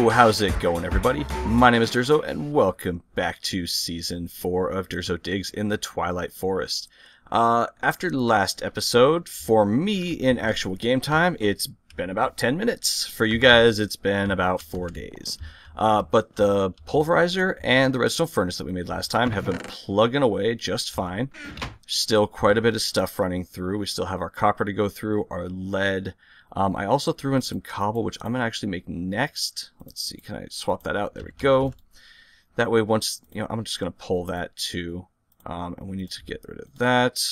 How's it going, everybody? My name is Durzo, and welcome back to Season 4 of Durzo Digs in the Twilight Forest. After the last episode, for me, in actual game time, it's been about 10 minutes. For you guys, it's been about 4 days. But the pulverizer and the redstone furnace that we made last time have been plugging away just fine. Still quite a bit of stuff running through. We still have our copper to go through, our lead. I also threw in some cobble, which I'm going to actually make next. Let's see, can I swap that out? There we go. That way, once, I'm just going to pull that too. And we need to get rid of that.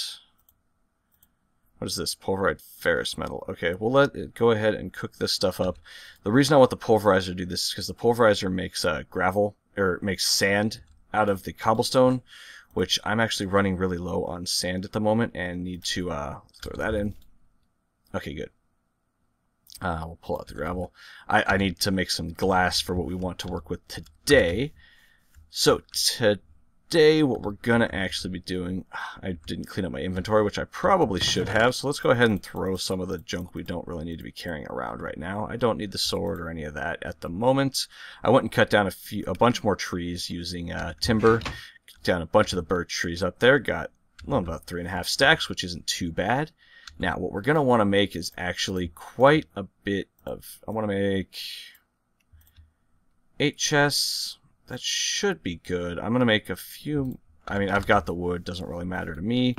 What is this? Pulverized ferrous metal. Okay, we'll let it go ahead and cook this stuff up. The reason I want the pulverizer to do this is because the pulverizer makes gravel, or makes sand out of the cobblestone, which I'm actually running really low on sand at the moment and need to throw that in. Okay, good. We'll pull out the gravel. I need to make some glass for what we want to work with today. So today what we're going to actually be doing, I didn't clean up my inventory, which I probably should have, so let's go ahead and throw some of the junk we don't really need to be carrying around right now. I don't need the sword or any of that at the moment. I went and cut down a bunch more trees using timber. Cut down a bunch of the birch trees up there. Got about 3.5 stacks, which isn't too bad. Now, what we're going to want to make is actually quite a bit of... I want to make 8 chests. That should be good. I'm going to make a few... I mean, I've got the wood. Doesn't really matter to me.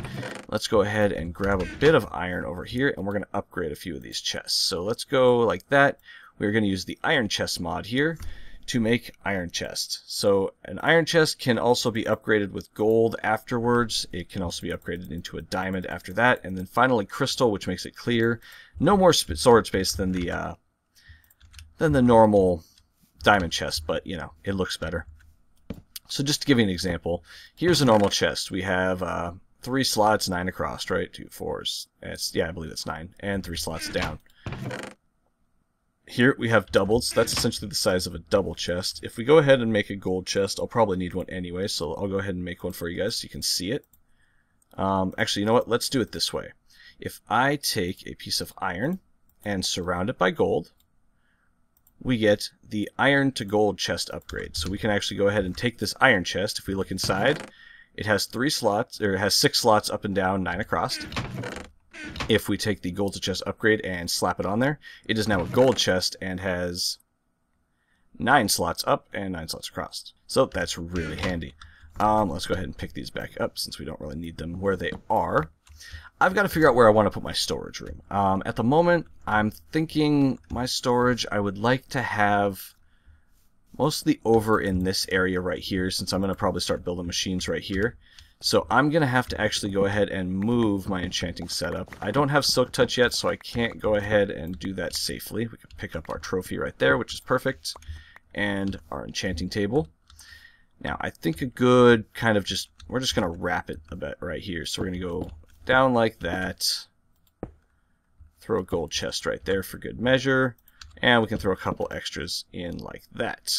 Let's go ahead and grab a bit of iron over here, and we're going to upgrade a few of these chests. So let's go like that. We're going to use the iron chest mod here to make iron chest. So an iron chest can also be upgraded with gold afterwards. It can also be upgraded into a diamond after that, and then finally crystal, which makes it clear. No more storage space than the normal diamond chest, but it looks better. So just to give you an example, here's a normal chest. We have 3 slots, 9 across, right? 2 4s. Yeah, I believe it's 9, and 3 slots down. Here we have doubles. That's essentially the size of a double chest. If we go ahead and make a gold chest, I'll probably need one anyway, so I'll go ahead and make one for you guys so you can see it. Actually, you know what? Let's do it this way. If I take a piece of iron and surround it by gold, we get the iron to gold chest upgrade. So we can actually go ahead and take this iron chest. If we look inside, it has 3 slots, or it has 6 slots up and down, 9 across. If we take the gold chest upgrade and slap it on there, it is now a gold chest and has 9 slots up and 9 slots across. So that's really handy. Let's go ahead and pick these back up since we don't really need them where they are. I've got to figure out where I want to put my storage room. At the moment, I'm thinking my storage, I would like to have mostly over in this area right here, since I'm going to probably start building machines right here. So I'm going to have to actually go ahead and move my enchanting setup. I don't have Silk Touch yet, so I can't go ahead and do that safely. We can pick up our trophy right there, which is perfect, and our enchanting table. Now, I think a good kind of we're just going to wrap it a bit right here. So we're going to go down like that, throw a gold chest right there for good measure, and we can throw a couple extras in like that.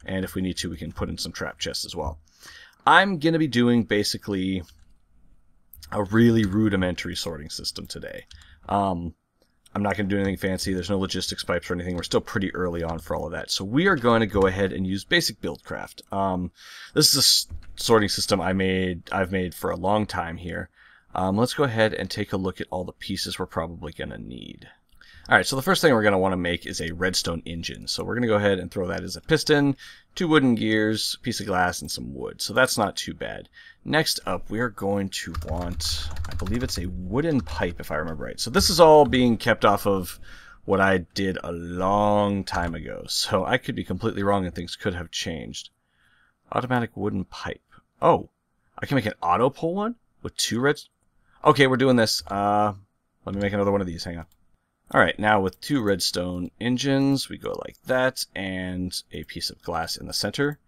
And if we need to, we can put in some trap chests as well. I'm going to be doing basically a really rudimentary sorting system today. I'm not going to do anything fancy. There's no logistics pipes or anything. We're still pretty early on for all of that. So we are going to go ahead and use basic buildcraft. This is a sorting system I've made for a long time here. Let's go ahead and take a look at all the pieces we're probably going to need. Alright, so the first thing we're going to want to make is a redstone engine. So we're going to go ahead and throw that as a piston, 2 wooden gears, a piece of glass, and some wood. So that's not too bad. Next up, we are going to want, I believe it's a wooden pipe if I remember right. So this is all being kept off of what I did a long time ago. So I could be completely wrong and things could have changed. Automatic wooden pipe. Oh, I can make an auto pull one with 2 reds. Okay, we're doing this. Let me make another one of these. Hang on. Alright, now with 2 redstone engines, we go like that, and a piece of glass in the center.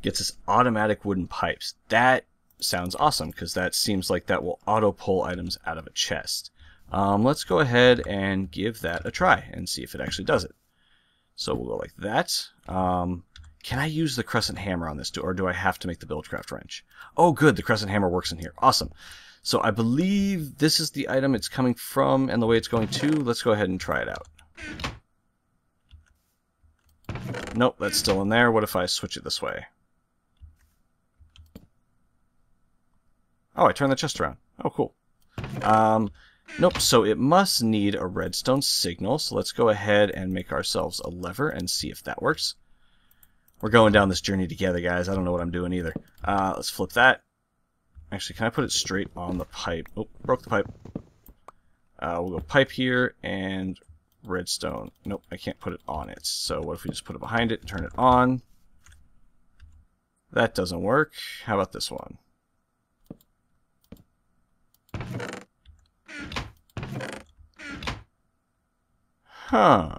Gets us automatic wooden pipes. That sounds awesome, because that seems like that will auto-pull items out of a chest. Let's go ahead and give that a try, and see if it actually does it. So we'll go like that. Can I use the crescent hammer on this, or do I have to make the buildcraft wrench? Oh good, the crescent hammer works in here. Awesome. So I believe this is the item it's coming from and the way it's going to. Let's go ahead and try it out. Nope, that's still in there. What if I switch it this way? Oh, I turned the chest around. Oh, cool. Nope, so it must need a redstone signal. So let's go ahead and make ourselves a lever and see if that works. We're going down this journey together, guys. I don't know what I'm doing either. Let's flip that. Actually, can I put it straight on the pipe? Oh, broke the pipe. We'll go pipe here and redstone. Nope, I can't put it on it. So what if we just put it behind it and turn it on? That doesn't work. How about this one? Huh.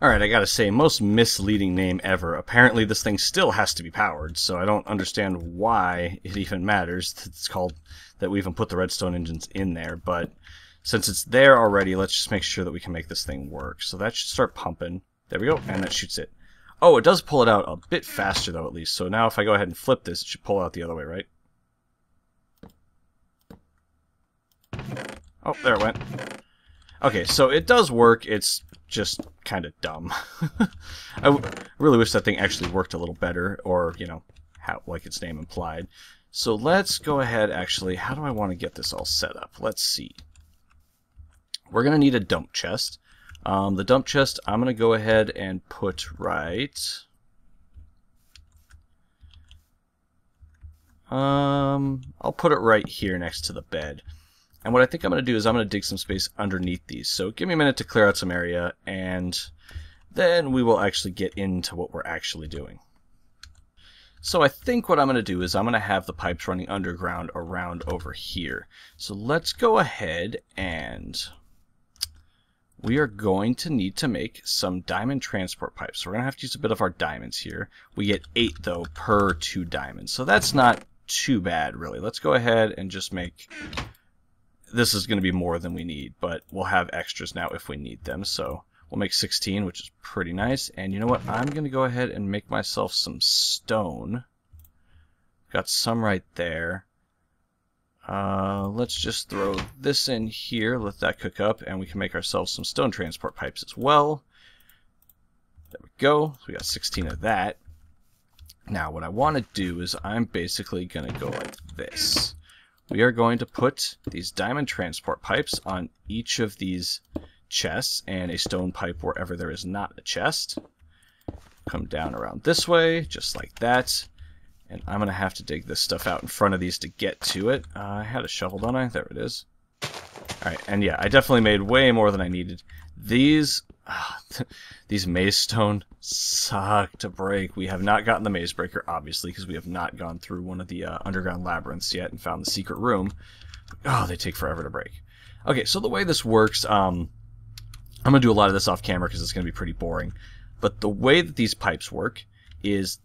Alright, I gotta say, most misleading name ever. Apparently this thing still has to be powered, so I don't understand why it even matters. It's called that we even put the redstone engines in there, but since it's there already, let's just make sure that we can make this thing work. So that should start pumping. There we go, and that shoots it. Oh, it does pull it out a bit faster, though, at least. So now if I go ahead and flip this, it should pull out the other way, right? Oh, there it went. Okay, so it does work. It's just kind of dumb. I really wish that thing actually worked a little better, or, you know, how, like its name implied. So let's go ahead, actually, how do I want to get this all set up? Let's see. We're going to need a dump chest. The dump chest, I'm going to go ahead and put right... I'll put it right here next to the bed. And what I think I'm going to do is I'm going to dig some space underneath these. So give me a minute to clear out some area, and then we will actually get into what we're actually doing. So I think what I'm going to do is I'm going to have the pipes running underground around over here. So let's go ahead and we are going to need to make some diamond transport pipes. So we're going to have to use a bit of our diamonds here. We get 8, though, per 2 diamonds. So that's not too bad, really. Let's go ahead and just make... This is going to be more than we need, but we'll have extras now if we need them. So we'll make 16, which is pretty nice. And you know what? I'm going to go ahead and make myself some stone. Got some right there. Let's just throw this in here, let that cook up, and we can make ourselves some stone transport pipes as well. There we go. So we got 16 of that. Now what I want to do is I'm basically going to go like this. We are going to put these diamond transport pipes on each of these chests and a stone pipe wherever there is not a chest. Come down around this way, just like that. And I'm going to have to dig this stuff out in front of these to get to it. I had a shovel, don't I? There it is. Alright, and yeah, I definitely made way more than I needed. These maze stone suck to break. We have not gotten the maze breaker, obviously, because we have not gone through one of the underground labyrinths yet and found the secret room. Oh, they take forever to break. Okay, so the way this works, I'm going to do a lot of this off camera because it's going to be pretty boring. But the way that these pipes work is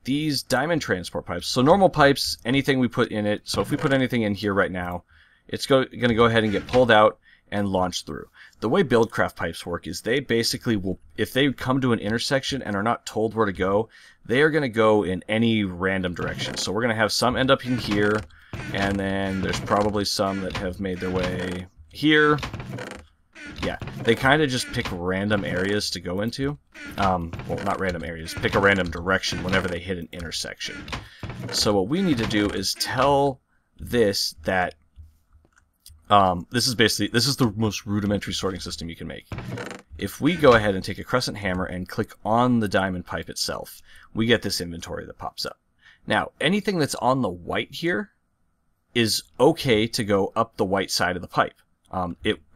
these diamond transport pipes. So normal pipes, anything we put in it, so if we put anything in here right now, it's going to go ahead and get pulled out and launched through. The way Buildcraft pipes work is they basically will, if they come to an intersection and are not told where to go, they are going to go in any random direction. So we're going to have some end up in here, and then there's probably some that have made their way here. Yeah, they kind of just pick random areas to go into. Well, not random areas, pick a random direction whenever they hit an intersection. So what we need to do is tell this that this is the most rudimentary sorting system you can make. If we go ahead and take a crescent hammer and click on the diamond pipe itself, we get this inventory that pops up. Now, anything that's on the white here is okay to go up the white side of the pipe.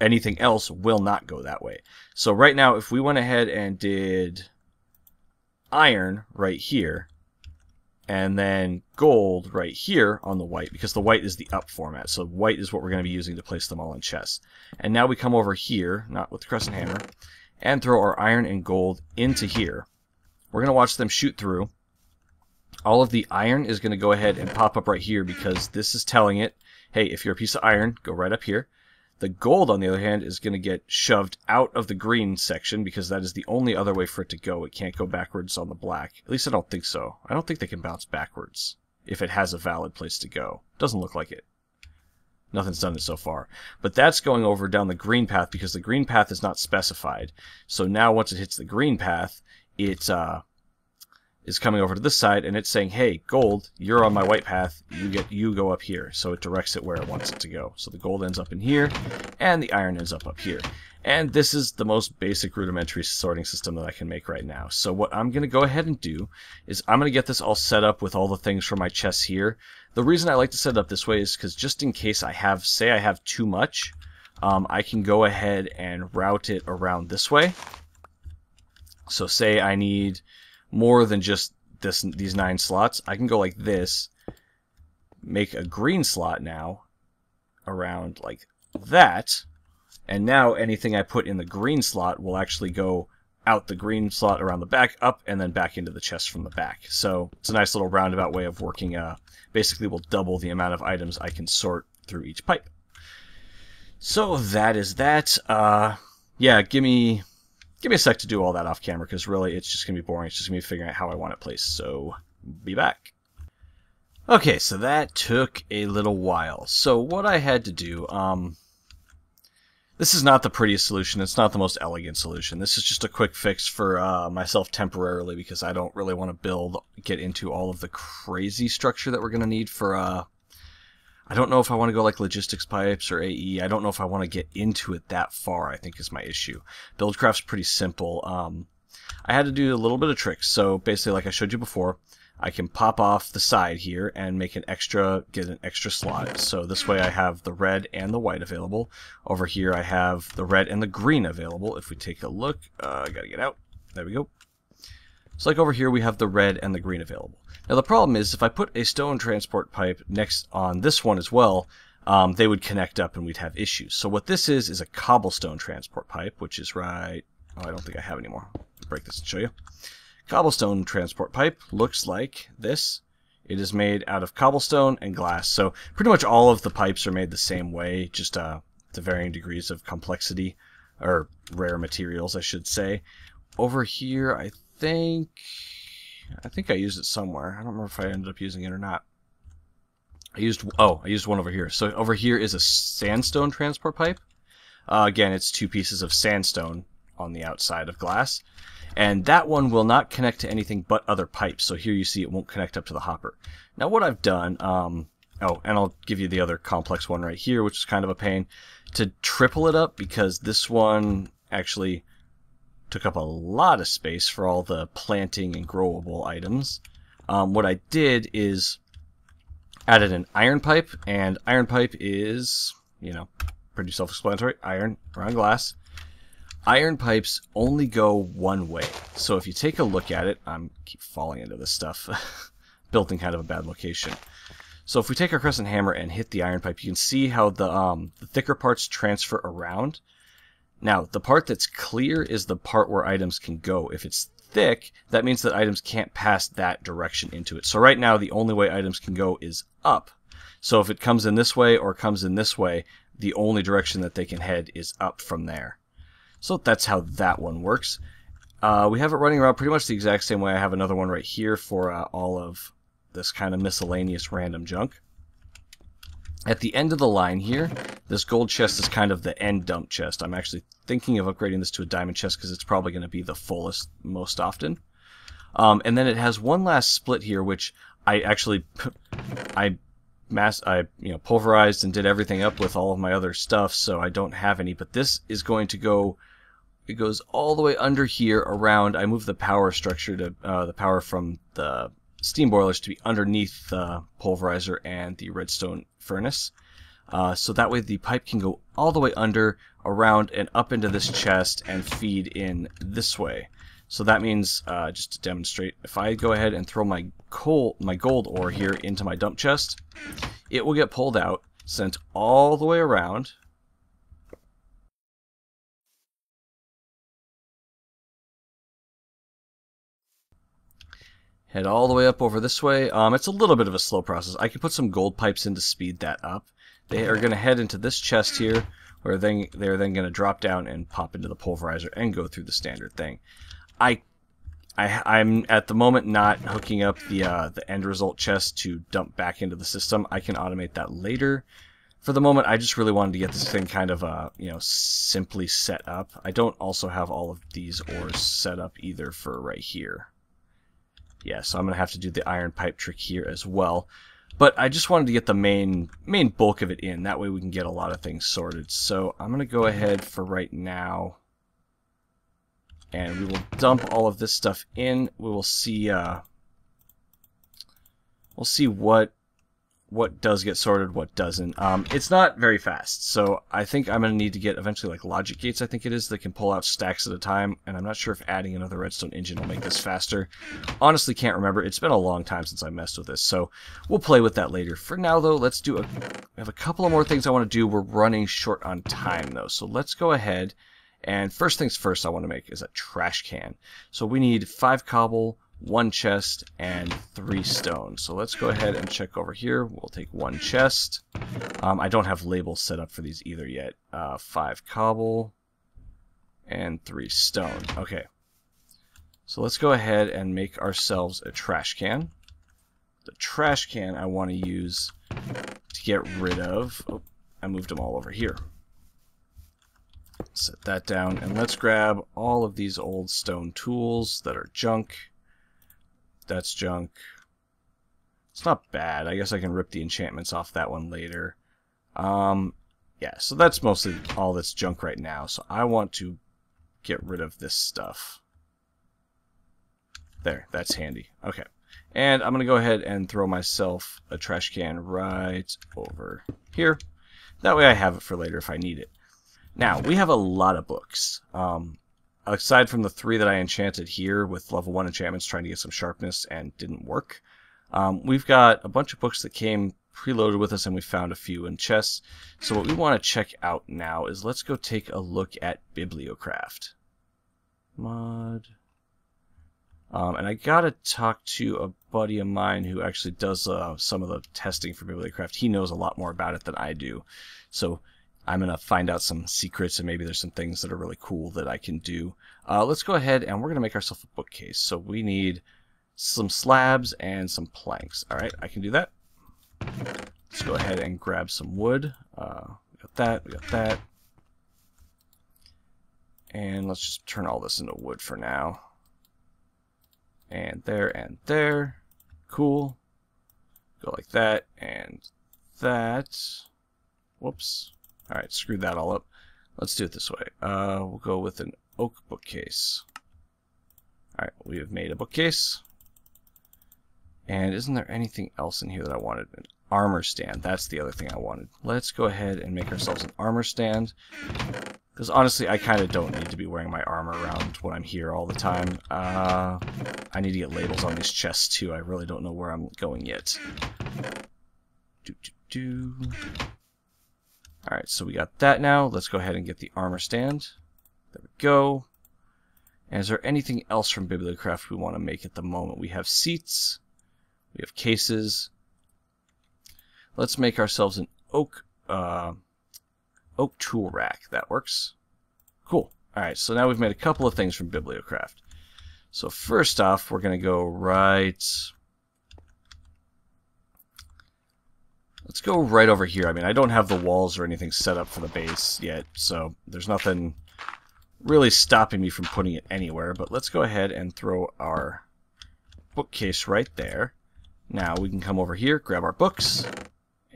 Anything else will not go that way. So right now, if we went ahead and did iron right here, and then gold right here on the white, because the white is the up format. So white is what we're going to be using to place them all in chests. And now we come over here, not with the crescent hammer, and throw our iron and gold into here. We're going to watch them shoot through. All of the iron is going to go ahead and pop up right here because this is telling it, hey, if you're a piece of iron, go right up here. The gold, on the other hand, is going to get shoved out of the green section because that is the only other way for it to go. It can't go backwards on the black. At least I don't think so. I don't think they can bounce backwards if it has a valid place to go. Doesn't look like it. Nothing's done it so far. But that's going over down the green path because the green path is not specified. So now once it hits the green path, it is coming over to this side, and it's saying, hey, gold, you're on my white path, you go up here. So it directs it where it wants it to go. So the gold ends up in here, and the iron ends up here. And this is the most basic rudimentary sorting system that I can make right now. So what I'm going to go ahead and do is I'm going to get this all set up with all the things for my chests here. The reason I like to set it up this way is because just in case I have too much, I can go ahead and route it around this way. So say I need more than just these 9 slots, I can go like this, make a green slot now around like that, and now anything I put in the green slot will actually go out the green slot around the back, up, and then back into the chest from the back. So it's a nice little roundabout way of working. Basically will double the amount of items I can sort through each pipe. So that is that. Yeah, give me a sec to do all that off camera, because really it's just going to be boring. It's just going to be figuring out how I want it placed. So be back. Okay, so that took a little while. So what I had to do, this is not the prettiest solution. It's not the most elegant solution. This is just a quick fix for myself temporarily, because I don't really want to get into all of the crazy structure that we're going to need for, I don't know if I want to go like logistics pipes or AE. I don't know if I want to get into it that far, I think is my issue. Buildcraft's pretty simple. I had to do a little bit of tricks. So basically, like I showed you before, I can pop off the side here and make get an extra slot. So this way I have the red and the white available. Over here I have the red and the green available. If we take a look, I gotta get out. There we go. So like over here we have the red and the green available. Now the problem is if I put a stone transport pipe next on this one as well, they would connect up and we'd have issues. So what this is a cobblestone transport pipe, which is right... Oh, I don't think I have any more. I'll break this and show you. Cobblestone transport pipe looks like this. It is made out of cobblestone and glass. So pretty much all of the pipes are made the same way, just to varying degrees of complexity, or rare materials, I should say. Over here, I think I used it somewhere. I don't remember if I ended up using it or not. I used one over here. So over here is a sandstone transport pipe. Again, it's 2 pieces of sandstone on the outside of glass. And that one will not connect to anything but other pipes. So here you see it won't connect up to the hopper. Now what I've done, oh, and I'll give you the other complex one right here, which is kind of a pain, to triple it up, because this one actually took up a lot of space for all the planting and growable items. What I did is added an iron pipe, and iron pipe is, you know, pretty self-explanatory, iron around glass. Iron pipes only go one way. So if you take a look at it, keep falling into this stuff, built in kind of a bad location. So if we take our crescent hammer and hit the iron pipe, you can see how the thicker parts transfer around. Now, the part that's clear is the part where items can go. If it's thick, that means that items can't pass that direction into it. So right now, the only way items can go is up. So if it comes in this way or comes in this way, the only direction that they can head is up from there. So that's how that one works. We have it running around pretty much the exact same way. I have another one right here for all of this kind of miscellaneous random junk. At the end of the line here, this gold chest is kind of the end dump chest. I'm actually thinking of upgrading this to a diamond chest because it's probably going to be the fullest most often. And then it has one last split here, which I actually pulverized and did everything up with all of my other stuff, so I don't have any. But this is going to go. It goes all the way under here around. I moved the power structure to the power from the steam boilers to be underneath the pulverizer and the redstone furnace. So that way the pipe can go all the way under, around, and up into this chest and feed in this way. So that means, just to demonstrate, if I go ahead and throw my gold ore here into my dump chest, it will get pulled out, sent all the way around, head all the way up over this way. It's a little bit of a slow process. I can put some gold pipes in to speed that up. They are going to head into this chest here, where they're then going to drop down and pop into the pulverizer and go through the standard thing. I'm at the moment not hooking up the end result chest to dump back into the system. I can automate that later. For the moment, I just really wanted to get this thing kind of, simply set up. I don't also have all of these ores set up either for right here. Yeah, so I'm going to have to do the iron pipe trick here as well. But I just wanted to get the main bulk of it in. That way we can get a lot of things sorted. So I'm going to go ahead for right now. And we will dump all of this stuff in. We will see what does get sorted, what doesn't. It's not very fast, so I think I'm going to need to get eventually like logic gates, I think it is, that can pull out stacks at a time, and I'm not sure if adding another redstone engine will make this faster. Honestly, can't remember. It's been a long time since I messed with this, so we'll play with that later. For now, though, let's do I have a couple of more things I want to do. We're running short on time, though, so let's go ahead, and first things first I want to make is a trash can. So we need 5 cobble, 1 chest, and 3 stone. So let's go ahead and check over here. We'll take 1 chest. I don't have labels set up for these either yet. 5 cobble and 3 stone. Okay. So let's go ahead and make ourselves a trash can. The trash can I want to use to get rid of... Oh, I moved them all over here. Set that down, and let's grab all of these old stone tools that are junk. That's junk. It's not bad. I guess I can rip the enchantments off that one later. Yeah, so that's mostly all that's junk right now. So I want to get rid of this stuff. There, that's handy. Okay. And I'm going to go ahead and throw myself a trash can right over here. That way I have it for later if I need it. Now, we have a lot of books. Aside from the 3 that I enchanted here with level 1 enchantments trying to get some sharpness and didn't work, we've got a bunch of books that came preloaded with us, and we found a few in chests. So what we want to check out now is let's go take a look at Bibliocraft. Mod. And I gotta talk to a buddy of mine who actually does some of the testing for Bibliocraft. He knows a lot more about it than I do. So I'm going to find out some secrets, and maybe there's some things that are really cool that I can do. Let's go ahead, and we're going to make ourselves a bookcase. So we need some slabs and some planks. All right, I can do that. Let's go ahead and grab some wood. We got that, we got that. And let's just turn all this into wood for now. And there and there. Cool. Go like that and that. Whoops. Alright, screwed that all up. Let's do it this way. We'll go with an oak bookcase. Alright, we have made a bookcase. And isn't there anything else in here that I wanted? An armor stand. That's the other thing I wanted. Let's go ahead and make ourselves an armor stand. Because honestly, I kind of don't need to be wearing my armor around when I'm here all the time. I need to get labels on these chests too. I really don't know where I'm going yet. Alright, so we got that now. Let's go ahead and get the armor stand. There we go. And is there anything else from Bibliocraft we want to make at the moment? We have seats. We have cases. Let's make ourselves an oak tool rack. That works. Cool. Alright, so now we've made a couple of things from Bibliocraft. So first off, we're going to go right... Let's go right over here. I mean, I don't have the walls or anything set up for the base yet, so there's nothing really stopping me from putting it anywhere. But let's go ahead and throw our bookcase right there. Now we can come over here, grab our books,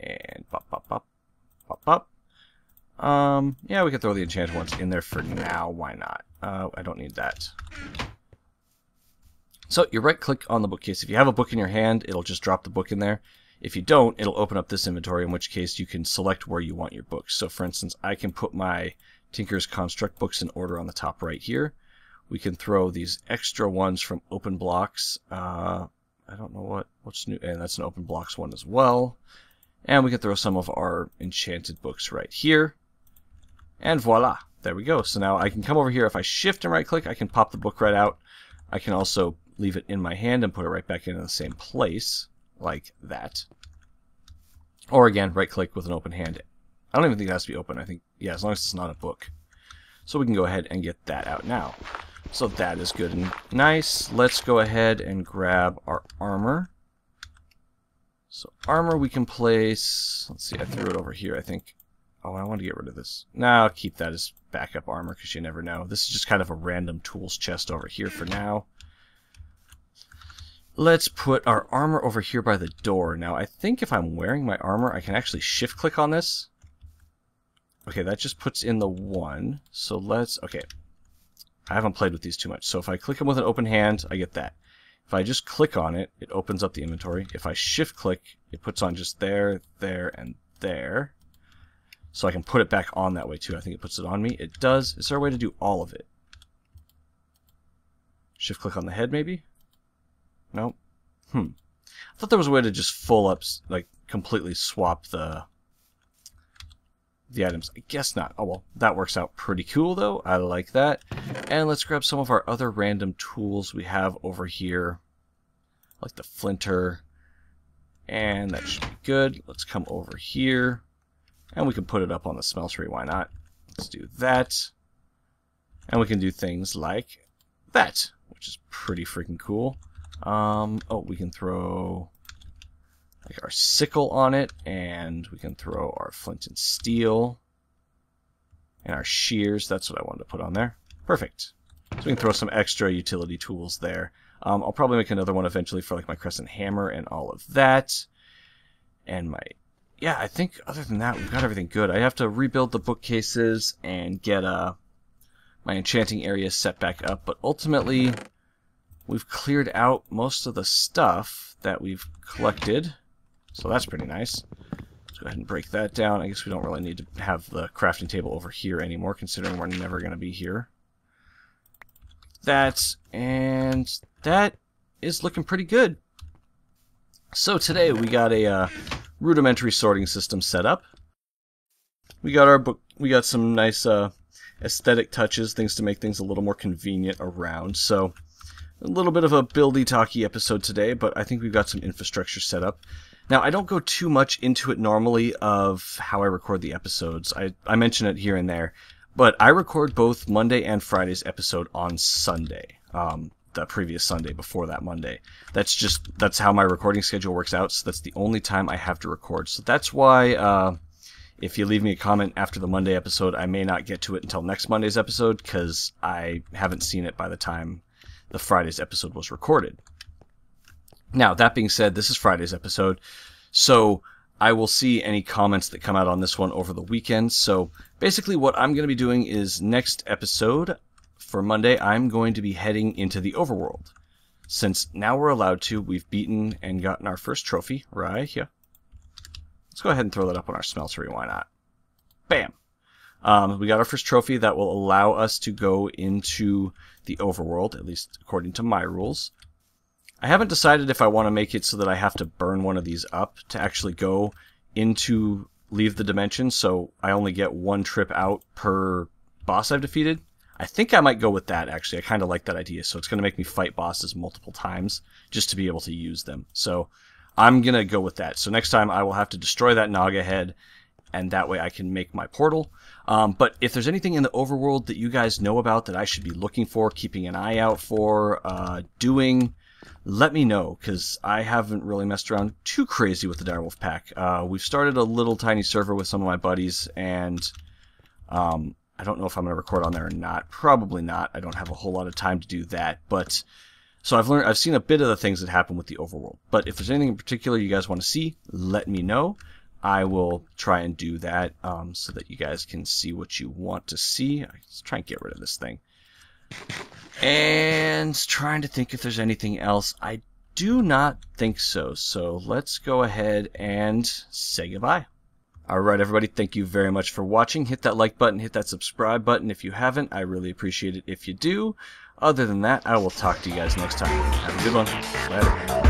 and pop, pop, pop, pop, pop. Yeah, we can throw the enchanted ones in there for now. Why not? I don't need that. So you right-click on the bookcase. If you have a book in your hand, it'll just drop the book in there. If you don't, it'll open up this inventory, in which case you can select where you want your books. So for instance, I can put my Tinker's Construct books in order on the top right here. We can throw these extra ones from Open Blocks. I don't know what's new, and that's an Open Blocks one as well. And we can throw some of our enchanted books right here. And voila, there we go. So now I can come over here. If I shift and right click, I can pop the book right out. I can also leave it in my hand and put it right back in the same place, like that. Or again, right click with an open hand. I don't even think it has to be open. I think, yeah, as long as it's not a book. So we can go ahead and get that out now. So that is good and nice. Let's go ahead and grab our armor. So armor we can place... Let's see, I threw it over here, I think. Oh, I want to get rid of this. Nah, I'll keep that as backup armor, because you never know. This is just kind of a random tools chest over here for now. Let's put our armor over here by the door. Now, I think if I'm wearing my armor, I can actually shift-click on this. Okay, that just puts in the 1. So let's... Okay, I haven't played with these too much. So if I click them with an open hand, I get that. If I just click on it, it opens up the inventory. If I shift-click, it puts on just there, there, and there. So I can put it back on that way, too. I think it puts it on me. It does. Is there a way to do all of it? Shift-click on the head, maybe? Nope. I thought there was a way to just full up, like, completely swap the items. I guess not. Oh, well, that works out pretty cool, though. I like that. And let's grab some of our other random tools we have over here, like the flinter. And that should be good. Let's come over here. And we can put it up on the smeltery. Why not? Let's do that. And we can do things like that, which is pretty freaking cool. Oh, we can throw like our sickle on it, and we can throw our flint and steel and our shears. That's what I wanted to put on there. Perfect. So we can throw some extra utility tools there. I'll probably make another one eventually for like my crescent hammer and all of that. And my... Yeah, I think other than that, we've got everything good. I have to rebuild the bookcases and get my enchanting area set back up. But ultimately, we've cleared out most of the stuff that we've collected. So that's pretty nice. Let's go ahead and break that down. I guess we don't really need to have the crafting table over here anymore, considering we're never going to be here. That, and that is looking pretty good. So today we got a rudimentary sorting system set up. We got our book. We got some nice aesthetic touches, things to make things a little more convenient around. So a little bit of a buildy-talky episode today, but I think we've got some infrastructure set up. Now, I don't go too much into it normally of how I record the episodes. I mention it here and there, but I record both Monday and Friday's episode on Sunday. The previous Sunday before that Monday. That's how my recording schedule works out, so that's the only time I have to record. So that's why if you leave me a comment after the Monday episode, I may not get to it until next Monday's episode, because I haven't seen it by the time the Friday's episode was recorded. Now, that being said, this is Friday's episode, so I will see any comments that come out on this one over the weekend. So basically what I'm going to be doing is next episode... For Monday, I'm going to be heading into the overworld. Since now we're allowed to, we've beaten and gotten our first trophy right here. Let's go ahead and throw that up on our smeltery, why not? Bam! We got our first trophy that will allow us to go into the overworld, at least according to my rules. I haven't decided if I want to make it so that I have to burn one of these up to actually go into leave the dimension, so I only get one trip out per boss I've defeated. I think I might go with that, actually. I kind of like that idea. So it's going to make me fight bosses multiple times just to be able to use them. So I'm going to go with that. So next time I will have to destroy that Naga head, and that way I can make my portal. But if there's anything in the overworld that you guys know about that I should be looking for, keeping an eye out for, doing, let me know, because I haven't really messed around too crazy with the Direwolf Pack. We've started a little tiny server with some of my buddies, and... I don't know if I'm going to record on there or not. Probably not. I don't have a whole lot of time to do that. But so I've seen a bit of the things that happen with the overworld. But if there's anything in particular you guys want to see, let me know. I will try and do that so that you guys can see what you want to see. Let's try and get rid of this thing. And trying to think if there's anything else. I do not think so. So let's go ahead and say goodbye. Alright everybody, thank you very much for watching. Hit that like button, hit that subscribe button if you haven't. I really appreciate it if you do. Other than that, I will talk to you guys next time. Have a good one. Later.